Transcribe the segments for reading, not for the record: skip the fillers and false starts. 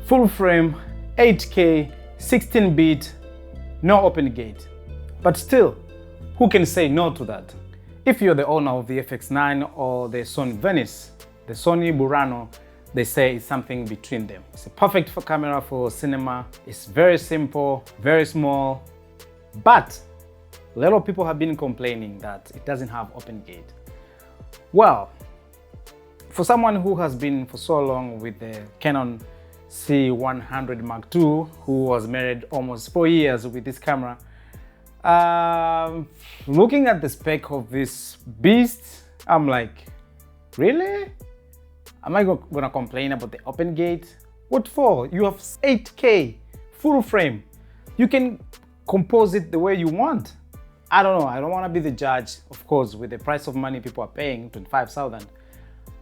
full frame, 8K, 16-bit, no open gate. But still, who can say no to that? If you're the owner of the FX9 or the Sony Venice, the Sony BURANO, they say it's something between them. It's a perfect camera for cinema. It's very simple, very small, but a lot of people have been complaining that it doesn't have open gate. Well, for someone who has been for so long with the Canon C100 Mark II, who was married almost 4 years with this camera, looking at the spec of this beast, I'm like, really? Am I gonna complain about the open gate? What for? You have 8K, full frame. You can compose it the way you want. I don't know, I don't want to be the judge. Of course, with the price of money people are paying, 25,000,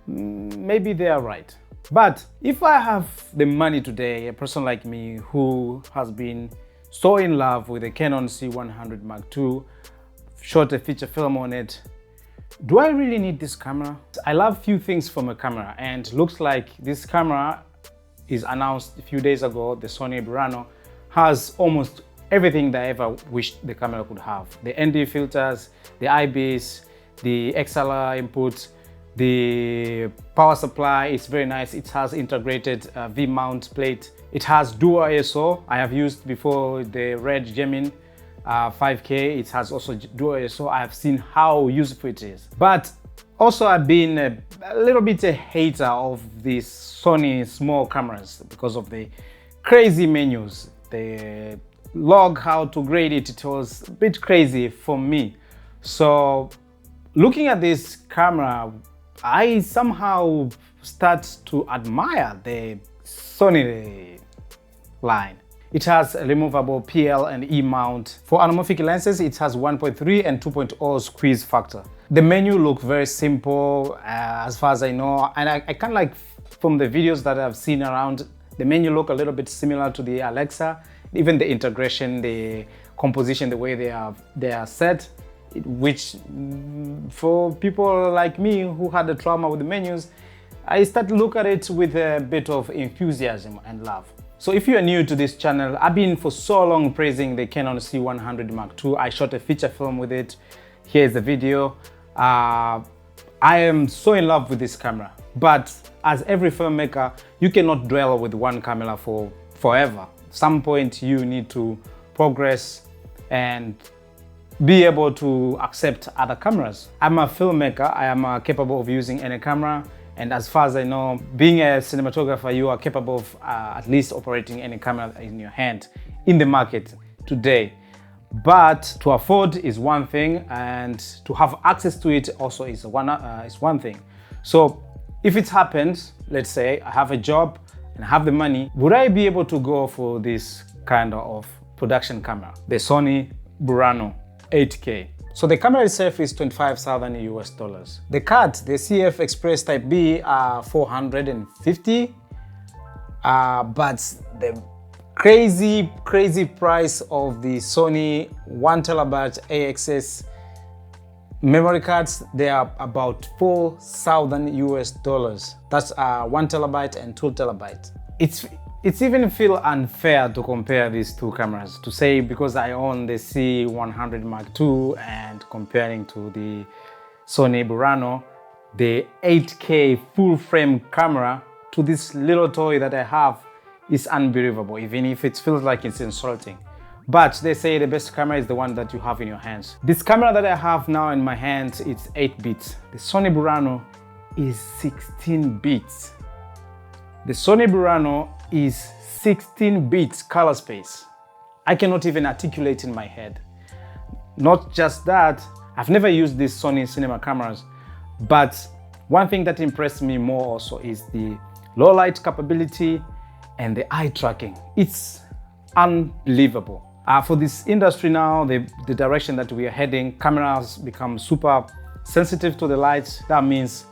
maybe they are right. But if I have the money today, a person like me who has been so in love with the Canon C100 Mark II, shot a feature film on it, do I really need this camera? I love few things from a camera, and looks like this camera is announced a few days ago. The Sony BURANO has almost everything that I ever wished the camera could have. The ND filters, the IBIS, the XLR input, the power supply is very nice. It has integrated V-mount plate. It has dual ISO. I have used before the Red Gemini 5K. It has also dual ISO. I have seen how useful it is. But also I've been a little bit a hater of these Sony small cameras because of the crazy menus. The log, how to grade it, it was a bit crazy for me. So looking at this camera, I somehow start to admire the Sony line. It has a removable PL and E mount. For anamorphic lenses, it has 1.3 and 2.0 squeeze factor. The menu looks very simple as far as I know, and I kind of like, from the videos that I've seen around, the menu look a little bit similar to the Alexa. Even the integration, the composition, the way they are set, which for people like me who had a trauma with the menus, I start to look at it with a bit of enthusiasm and love. So if you are new to this channel, I've been for so long praising the Canon C100 Mark II. I shot a feature film with it. Here's the video. I am so in love with this camera. But as every filmmaker, you cannot dwell with one camera for forever. At some point, you need to progress and be able to accept other cameras. I'm a filmmaker. I am capable of using any camera. And as far as I know, being a cinematographer, you are capable of at least operating any camera in your hand in the market today. But to afford is one thing, and to have access to it also is one thing. So if it happens, let's say I have a job and have the money, would I be able to go for this kind of production camera? The Sony BURANO 8K. So the camera itself is $25,000 US. The card, the CF Express Type B, are $450. But the crazy price of the Sony 1TB AXS memory cards, they are about $4,000 US. That's 1 TB and 2 TB. It's even feel unfair to compare these two cameras, to say because I own the C100 Mark II and comparing to the Sony BURANO, the 8K full frame camera, to this little toy that I have is unbelievable, even if it feels like it's insulting. But they say the best camera is the one that you have in your hands. This camera that I have now in my hands, it's 8 bits. The Sony BURANO is 16 bits. The Sony BURANO is 16 bits color space. I cannot even articulate in my head. Not just that, I've never used these Sony cinema cameras, but one thing that impressed me more also is the low light capability and the eye tracking. It's unbelievable. For this industry now, the direction that we are heading, cameras become super sensitive to the lights. That means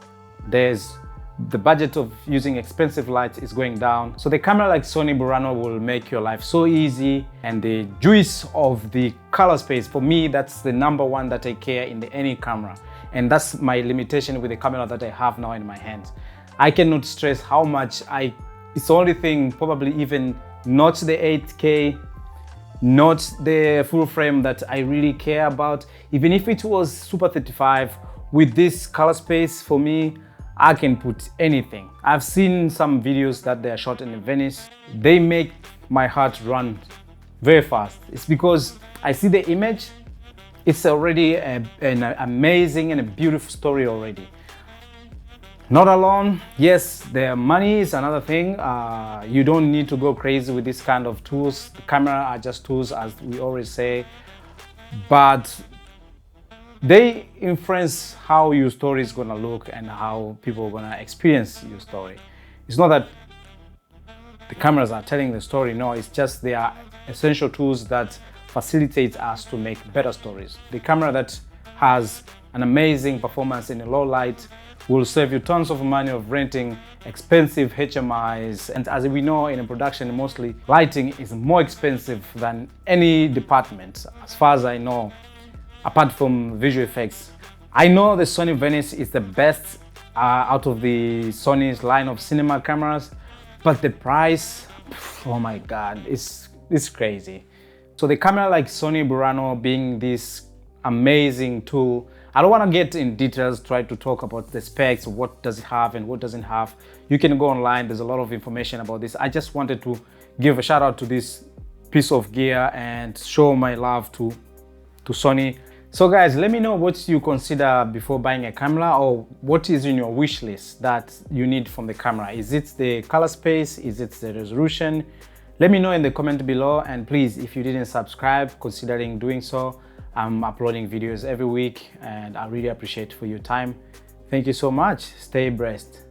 the budget of using expensive lights is going down. So the camera like Sony BURANO will make your life so easy, and the juice of the color space, for me, that's the number one that I care in any camera. And that's my limitation with the camera that I have now in my hands. I cannot stress how much I It's the only thing, probably even not the 8K, not the full frame that I really care about. Even if it was Super 35, with this color space, for me, I can put anything. I've seen some videos that they are shot in Venice. They make my heart run very fast. It's because I see the image, it's already an amazing and a beautiful story already. Not alone, yes, the money is another thing. You don't need to go crazy with this kind of tools. The camera are just tools, as we always say, but they influence how your story is gonna look and how people are gonna experience your story. It's not that the cameras are telling the story, no, it's just they are essential tools that facilitate us to make better stories. The camera that has an amazing performance in a low light will save you tons of money of renting expensive HMIs. And as we know, in production, mostly lighting is more expensive than any department, as far as I know, apart from visual effects. I know the Sony Venice is the best out of the Sony's line of cinema cameras, but the price, oh my God, it's crazy. So the camera like Sony BURANO being this amazing tool, I don't want to get in details, try to talk about the specs, what does it have and what doesn't have. You can go online, there's a lot of information about this. I just wanted to give a shout out to this piece of gear and show my love to Sony. So guys, let me know what you consider before buying a camera, or what is in your wish list that you need from the camera. Is it the color space? Is it the resolution? Let me know in the comment below, and please, if you didn't subscribe, considering doing so. I'm uploading videos every week and I really appreciate for your time. Thank you so much. Stay blessed.